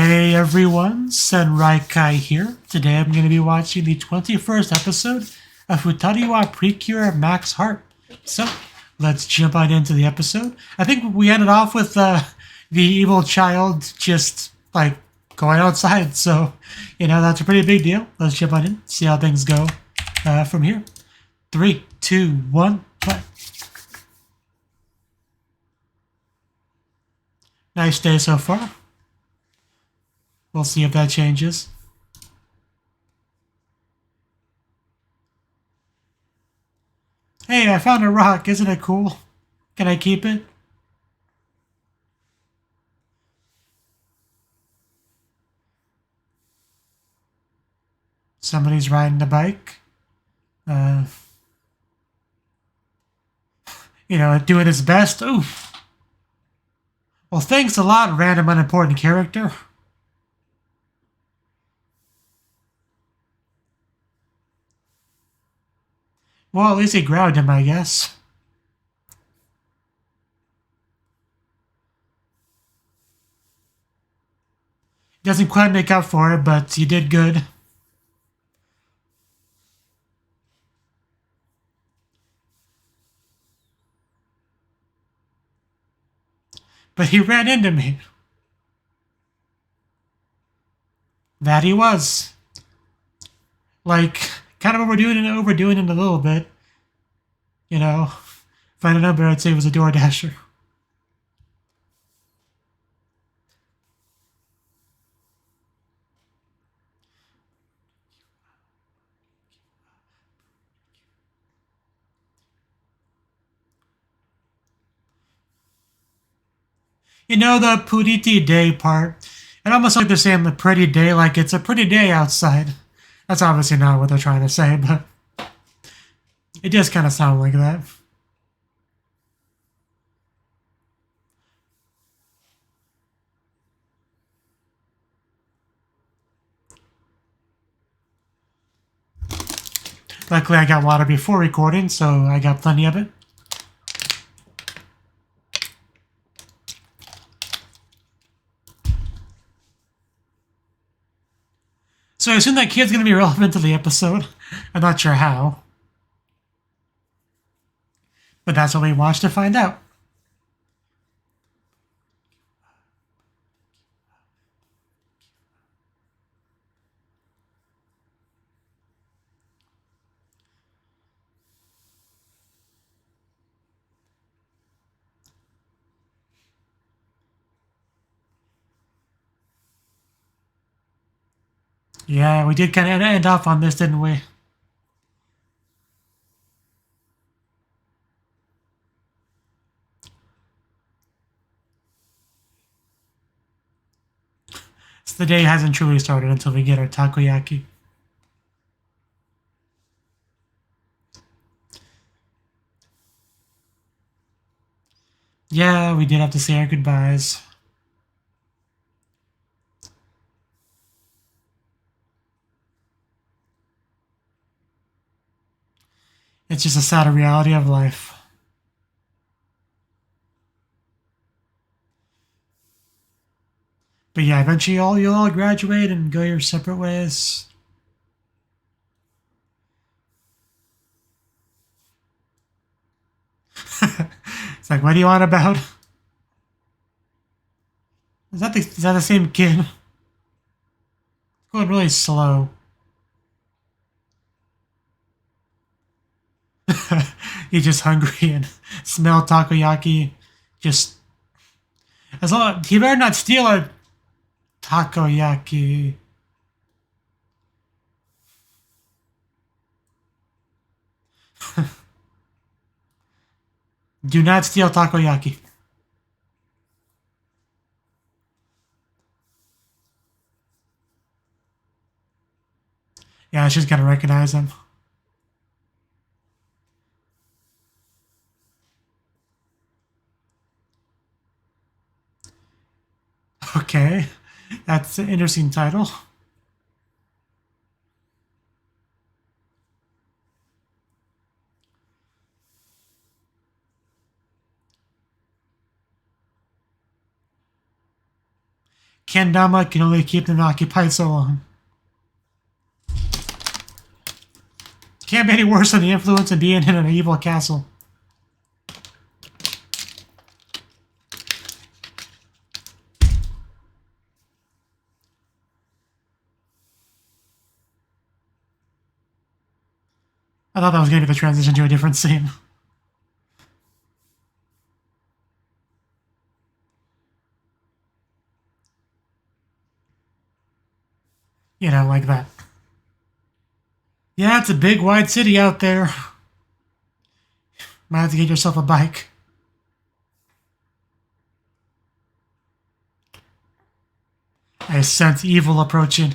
Hey everyone, Senraikai here. Today I'm going to be watching the 21st episode of Futari wa Precure Max Heart. So, let's jump on into the episode. I think we ended off with the evil child just, like, going outside. So, that's a pretty big deal. Let's jump on in, see how things go from here. 3, 2, 1, play. Nice day so far. We'll see if that changes. Hey, I found a rock. Isn't it cool? Can I keep it? Somebody's riding a bike. Doing his best. Ooh. Well, thanks a lot, random unimportant character. Well, at least he grabbed him, I guess. Doesn't quite make up for it, but you did good. But he ran into me. That he was. Like, kind of overdoing it a little bit. If I don't know better, I'd say it was a door dasher. The Puriti day part. It almost like they're saying the pretty day, like it's a pretty day outside. That's obviously not what they're trying to say, but it does kind of sound like that. Luckily, I got water before recording, so I got plenty of it. So I assume that kid's going to be relevant to the episode. I'm not sure how. But that's what we watched to find out. Yeah, we did kind of end off on this, didn't we? So the day hasn't truly started until we get our takoyaki. Yeah, we did have to say our goodbyes. It's just a sad reality of life. But yeah, eventually you'll all graduate and go your separate ways. It's like, what do you want about? Is that the same kid? It's going really slow. He's just hungry and smell takoyaki. Just as long he better not steal our takoyaki. Do not steal takoyaki. Yeah, she's gonna recognize him. Okay, that's an interesting title. Kendama can only keep them occupied so long. Can't be any worse than the influence of being in an evil castle. I thought that was going to be the transition to a different scene. You know, like that. Yeah, it's a big, wide city out there. Might have to get yourself a bike. I sense evil approaching.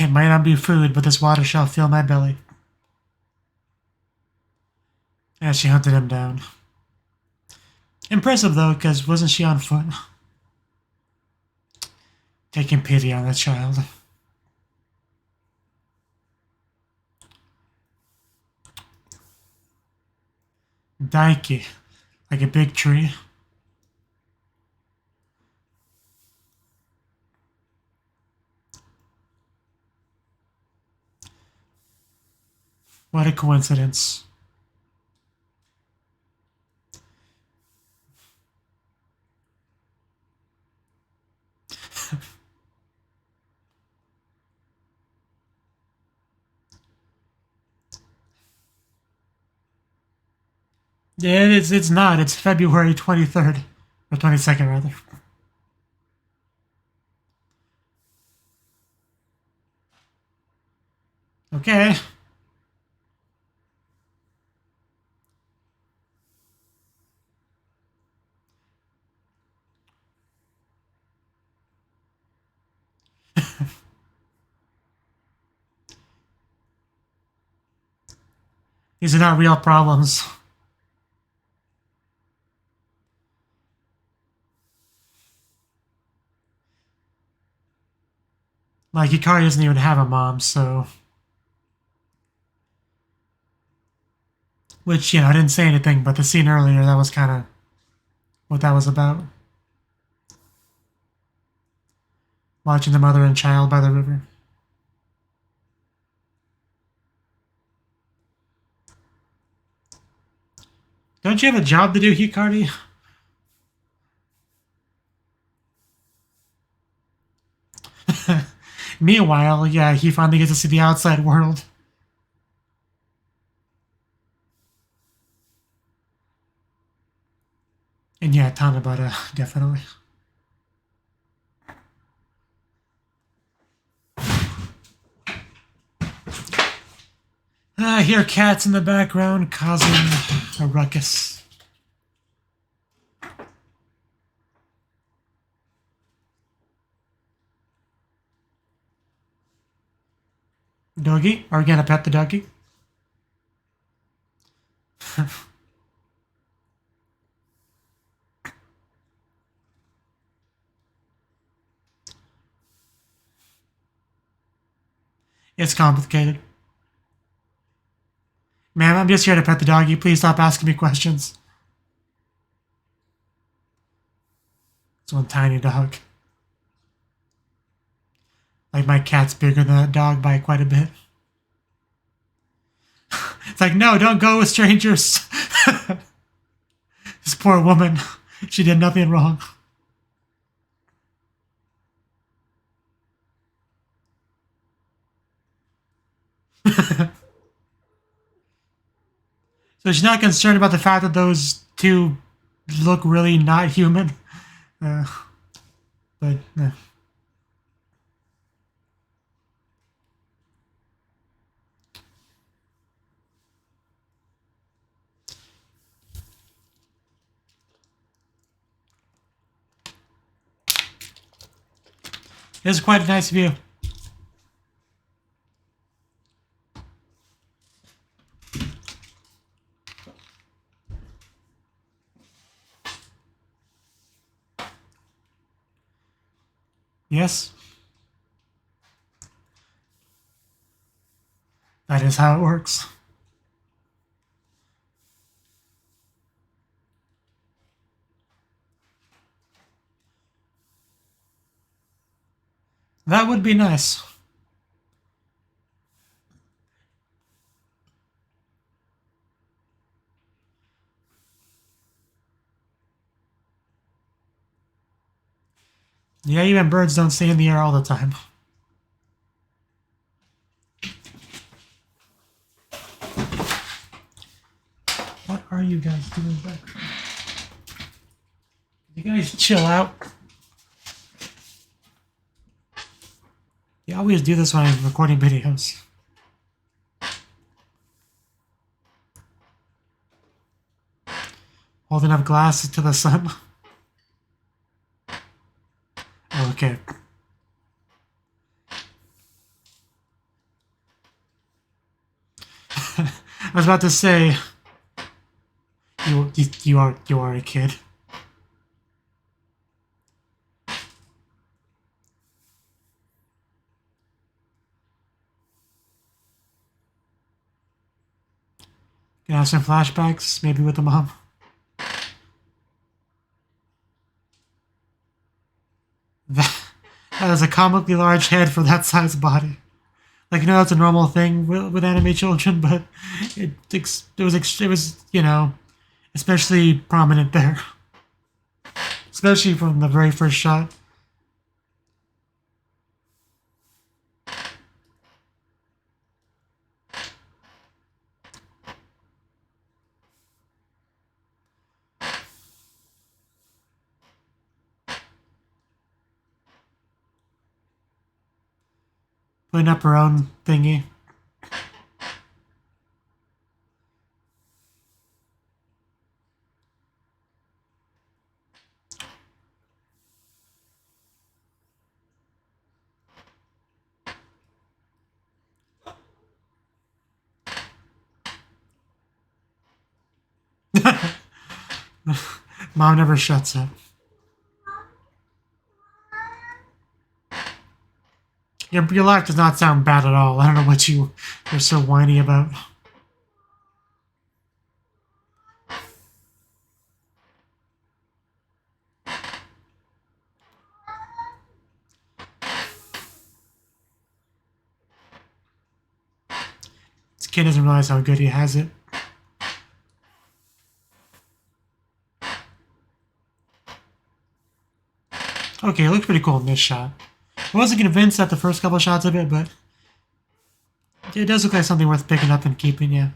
It might not be food, but this water shall fill my belly. As she hunted him down. Impressive, though, because wasn't she on foot? Taking pity on the child. Daiki, like a big tree. What a coincidence. Yeah, it's not. It's February 23rd. Or 22nd, rather. Okay. These are not real problems. Like, Yōkai doesn't even have a mom, so... Which, you know, I didn't say anything, but the scene earlier, that was kind of what that was about. Watching the mother and child by the river. Don't you have a job to do, Hikari? Meanwhile, yeah, he finally gets to see the outside world. And yeah, Tanabata, definitely. I hear cats in the background causing a ruckus. Doggy? Are we gonna pet the doggy? It's complicated. Ma'am, I'm just here to pet the doggy. Please stop asking me questions. It's one tiny dog. Like, my cat's bigger than that dog by quite a bit. It's like, no, don't go with strangers. This poor woman. She did nothing wrong. So she's not concerned about the fact that those two look really not human. But it's quite a nice view. Yes. That is how it works. That would be nice. Yeah, even birds don't stay in the air all the time. What are you guys doing back there? You guys chill out. You always do this when I'm recording videos. Holding up glasses to the sun. Okay. I was about to say, you are a kid. Gonna have some flashbacks, maybe with the mom. That is a comically large head for that size body. Like, you know, that's a normal thing with anime children, but it was, you know, especially prominent there. Especially from the very first shot. Putting up her own thingy. Mom never shuts up. Your laugh does not sound bad at all. I don't know what you're so whiny about. This kid doesn't realize how good he has it. Okay, it looks pretty cool in this shot. I wasn't convinced at the first couple shots of it, but it does look like something worth picking up and keeping, yeah.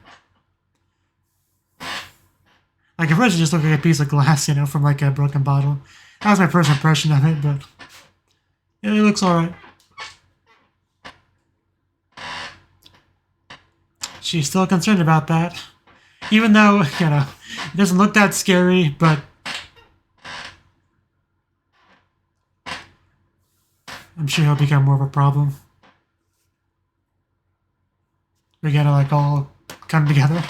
Like, at first it just looked like a piece of glass, you know, from like a broken bottle. That was my first impression of it, but yeah, it looks alright. She's still concerned about that. Even though, you know, it doesn't look that scary, but I'm sure he'll become more of a problem. We gotta, like, all come together.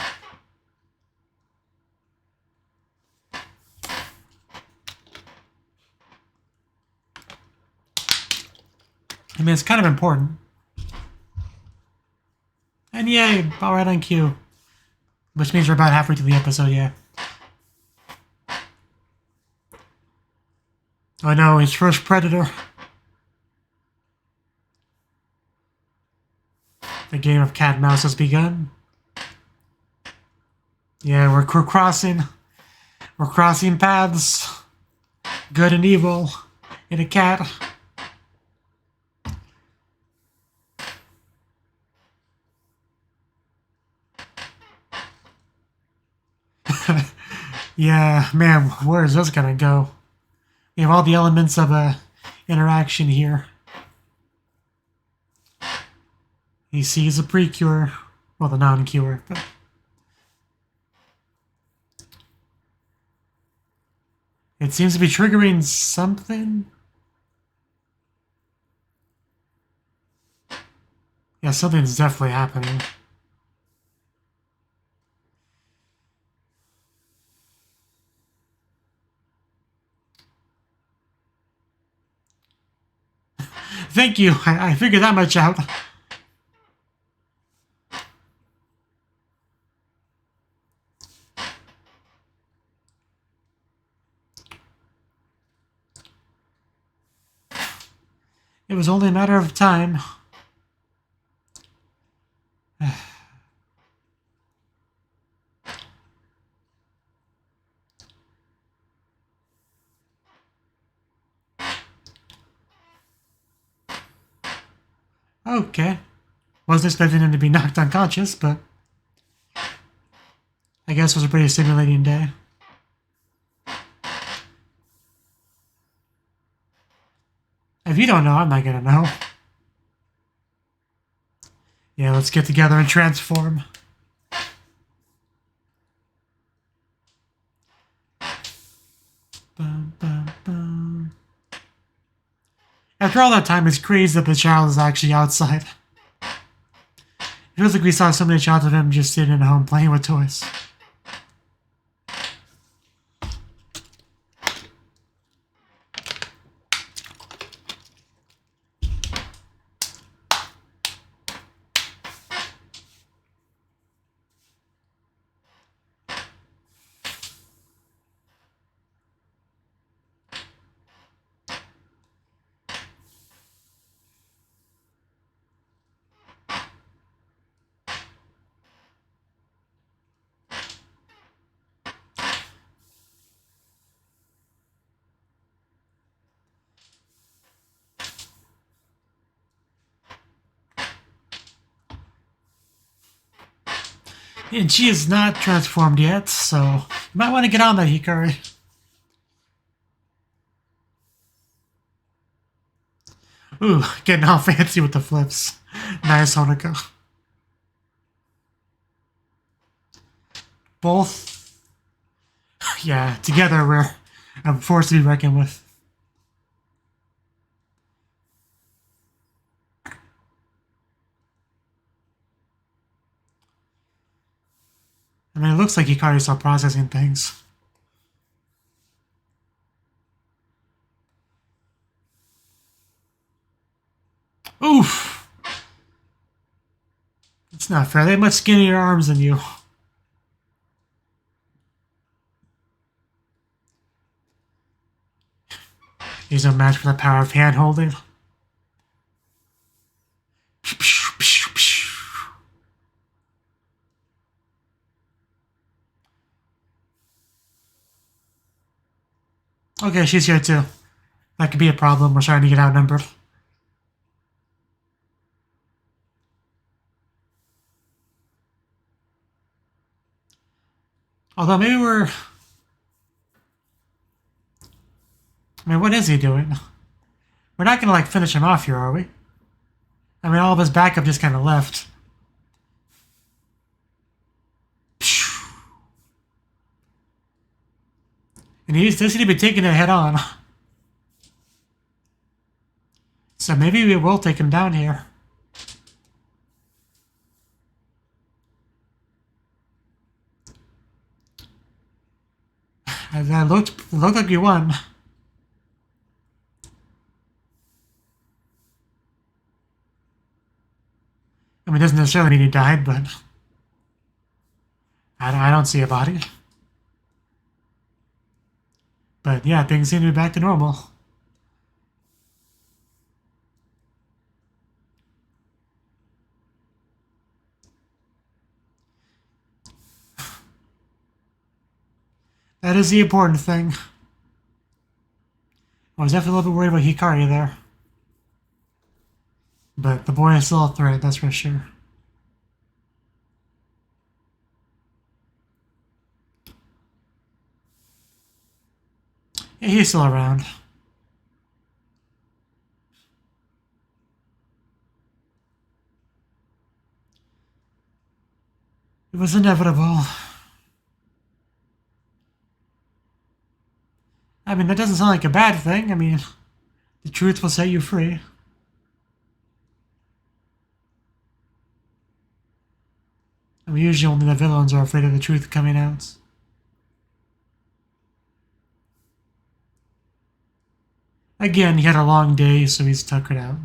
I mean, it's kind of important. And yay, alright on cue. Which means we're about halfway through the episode, yeah. Oh no, his first predator. The game of cat and mouse has begun. Yeah, we're crossing paths. Good and evil in a cat. Yeah, man, where is this gonna go? We have all the elements of a interaction here. He sees a Precure, well, the non-cure, but it seems to be triggering something. Yeah, something's definitely happening. Thank you. I figured that much out. It was only a matter of time. Okay. Wasn't expecting him to be knocked unconscious, but I guess it was a pretty stimulating day. If you don't know, I'm not gonna know. Yeah, let's get together and transform. Bum, bum, bum. After all that time, it's crazy that the child is actually outside. It feels like we saw so many shots of him just sitting at home playing with toys. And she is not transformed yet, so you might want to get on that, Hikari. Ooh, getting all fancy with the flips. Nice, Honoka. Both, yeah, together we're a force to be reckoned with. I mean, it looks like Hikari's still processing things. Oof! It's not fair. They have much skinnier arms than you. He's no match for the power of hand holding. Okay, she's here too. That could be a problem. We're starting to get outnumbered. Although maybe we're... I mean, what is he doing? We're not gonna, like, finish him off here, are we? I mean, all of his backup just kind of left. And he does seem to be taking it head on. So maybe we will take him down here. It looked like we won. I mean, it doesn't necessarily mean he died, but I don't see a body. But yeah, things seem to be back to normal. That is the important thing. I was definitely a little bit worried about Hikari there. But the boy is still a threat, that's for sure. Yeah, he's still around. It was inevitable. I mean, that doesn't sound like a bad thing. I mean, the truth will set you free. I mean, usually only the villains are afraid of the truth coming out. Again, he had a long day, so he's tuckered out.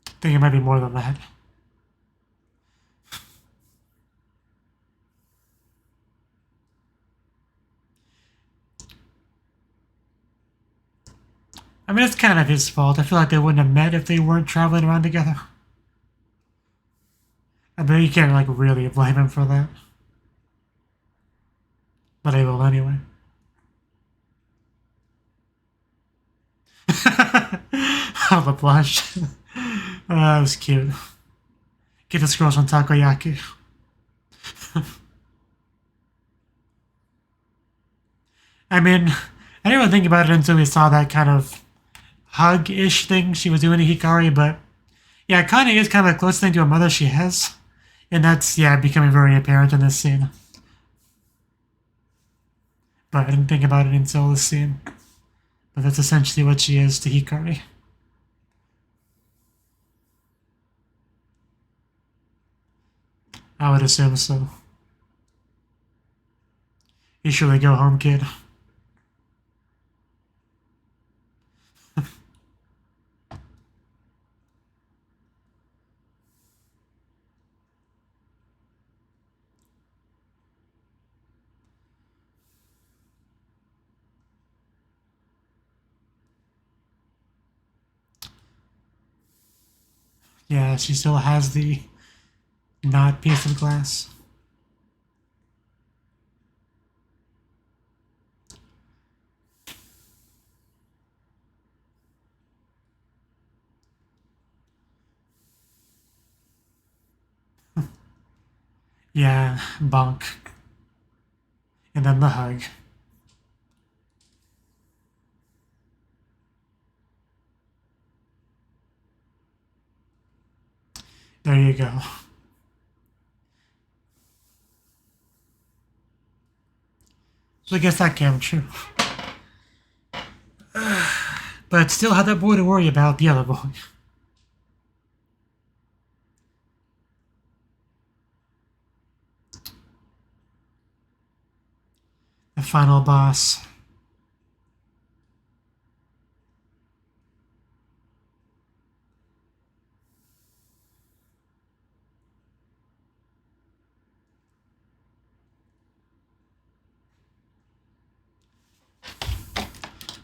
I think it might be more than that. I mean, it's kind of his fault. I feel like they wouldn't have met if they weren't traveling around together. I mean, you can't, like, really blame him for that. But I will anyway. Oh, the blush. That was cute. Get the scrolls on takoyaki. I mean, I didn't really think about it until we saw that kind of hug-ish thing she was doing to Hikari, but yeah, it kind of is kind of the closest thing to a mother she has. And that's, yeah, becoming very apparent in this scene. But I didn't think about it until this scene. But that's essentially what she is to Hikari. I would assume so. You surely go home, kid. Yeah, she still has the not piece of glass. Yeah, bonk. And then the hug. There you go. So I guess that came true. But still had that boy to worry about, the other boy. The final boss.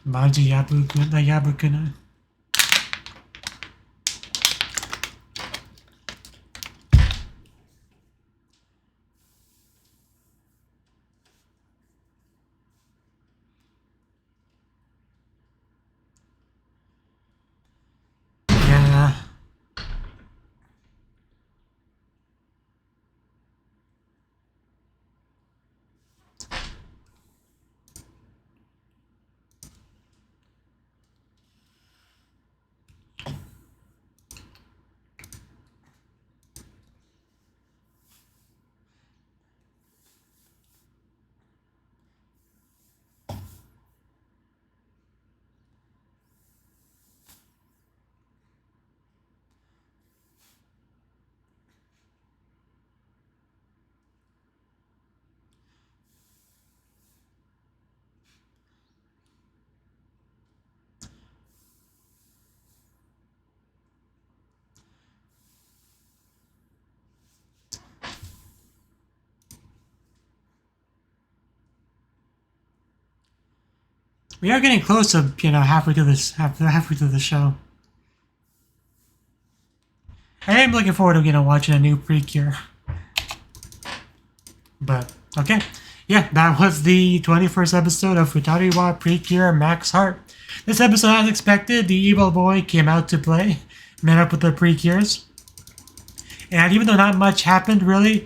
Maji Yabukuna. Yeah. We are getting close to, halfway through the show. I am looking forward to, watching a new Precure. But, okay. Yeah, that was the 21st episode of Futari wa Precure Max Heart. This episode, as expected, the evil boy came out to play, met up with the Precures. And even though not much happened, really,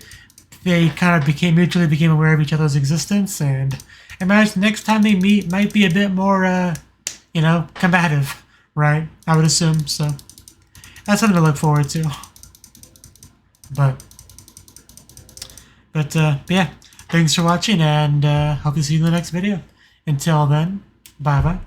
they kind of mutually became aware of each other's existence, and I imagine next time they meet might be a bit more, combative, right? I would assume, so that's something to look forward to. But yeah, thanks for watching, and hope to see you in the next video. Until then, bye-bye.